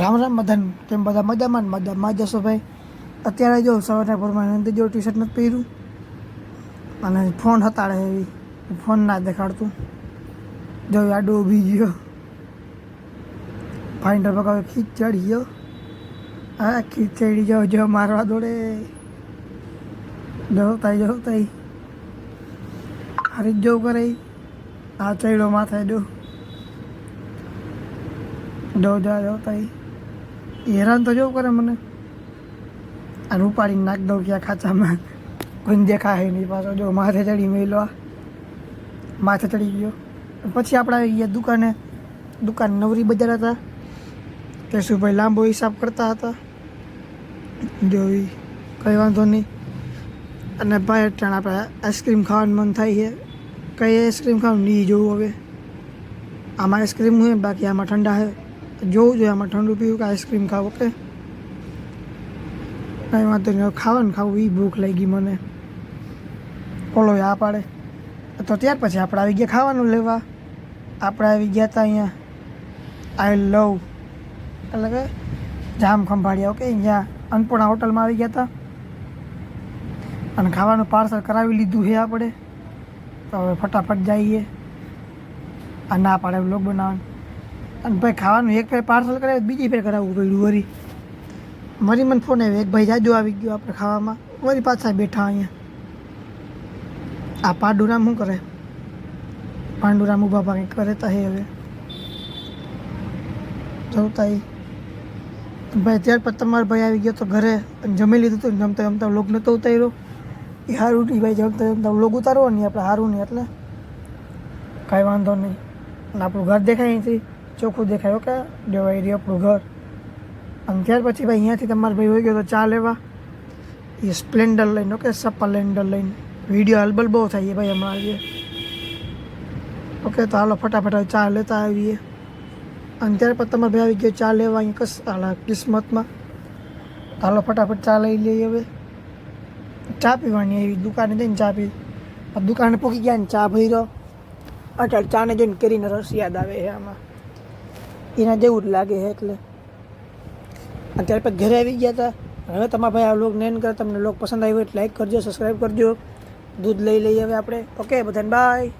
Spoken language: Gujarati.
રામ રામ બધાને, કેમ બધા મજામાં જશો ભાઈ? અત્યારે જો સવારના ભરમાં અંદર જો ટી શર્ટ નથી પહેર્યું અને ફોન હતાડે એવી ફોન ના દેખાડતું. જો આડો ઊભી ગયો, ફાઇન્ડર પકાવે ખીચડી ગયો. હા ખીચડી જો મારવા દોડે. જોતાઈ હારી જ જવું કરે. આ ચડ્યો માથે જોતાઈ હેરાન તો જવું કરે મને. આ રૂપાડીને નાખ દઉં ક્યાં ખાચામાં, કોઈને દેખાય નહીં. પાછો જો માથે ચડી મેલો, માથે ચડી ગયો. પછી આપણે આવી ગયા દુકાન નવરી બજાર હતા. કેશુભાઈ લાંબો હિસાબ કરતા હતા. જોઈ કંઈ વાંધો નહીં. અને ભાઈ અટાણ આપણે આઈસ્ક્રીમ ખાવાનું મન થાય છે. કઈ આઈસ્ક્રીમ ખાવાનું નહીં જોવું હવે. આમાં આઈસ્ક્રીમ હોય, બાકી આમાં ઠંડા છે. જોવું જોઈએ આમાં ઠંડુ પીવું કે આઈસ્ક્રીમ ખાવું. ઓકે કંઈ વાંધો નહીં. ખાવું એ ભૂખ લાગી મને. ઓલો આ પાડે તો ત્યાર પછી આપણે આવી ગયા ખાવાનું લેવા. આપણે આવી ગયા હતા અહીંયા આઈ લવ એટલે કે જામ ખંભાળિયા. ઓકે અહીંયા અન્નપૂર્ણા હોટલમાં આવી ગયા હતા અને ખાવાનું પાર્સલ કરાવી લીધું છે આપણે. તો હવે ફટાફટ જઈએ. આ ના પાડે વ્લોગ બનાવવાનું. અને ભાઈ ખાવાનું એક ફેર પાર્સલ કરાવ્યું, બીજી ફેર કરાવવું પડ્યું. વરી મને ફોન આવ્યો, એક ભાઈ જાજો આવી ગયો આપણે ખાવામાં. વળી પાછા બેઠા અહીંયા. આ પાંડુરામ શું કરે? પાંડુરામ ઊભા ભાગે કરે તો હે હવે જોતા. ભાઈ ત્યાર પછી તમારો ભાઈ આવી ગયો તો ઘરે જમી લીધું હતું. જમતા વ્લોગ નહોતો ઉતાર્યો. એ સારું નહીં ભાઈ, જમતા વ્લોગ ઉતારવો નહીં આપણે, સારું નહીં. એટલે કાંઈ વાંધો નહીં. અને આપણું ઘર દેખાય અહીંથી ચોખ્ખું દેખાય. ઓકે દેવાઈ રહ્યું આપણું ઘર. અને ત્યાર પછી ભાઈ અહીંયાથી તમારો ભાઈ હોઈ ગયો તો ચા લેવા. એ સ્પ્લેન્ડર લઈને, ઓકે સ્પ્લેન્ડર લઈને. વિડીયો હલબલ બહુ થાય ભાઈ હમણાં આવીએ. ઓકે તો હાલો ફટાફટ ચા લેતા આવીએ. અને ત્યાર પછી તમારો ભાઈ આવી ગયો ચા લેવા અહીંયા કિસ્મતમાં. હાલો ફટાફટ ચા લઈ લઈએ. હવે ચા પીવાની એવી દુકાને જઈને ચા પી. દુકાને પૂકી ગયા ને ચા ભર્યો. અત્યારે ચાને જોઈને કરીને રસ યાદ આવે છે આમાં. એના જેવું જ લાગે છે એટલે. અને ત્યાર પછી ઘરે આવી ગયા હતા. હવે તમારા ભાઈ આ વ્લોગ નેન કરે. તમને વ્લોગ પસંદ આવ્યો એટલે લાઈક કરજો, સબસ્ક્રાઈબ કરજો. દૂધ લઈ લઈએ હવે આપણે. ઓકે બધાને બાય.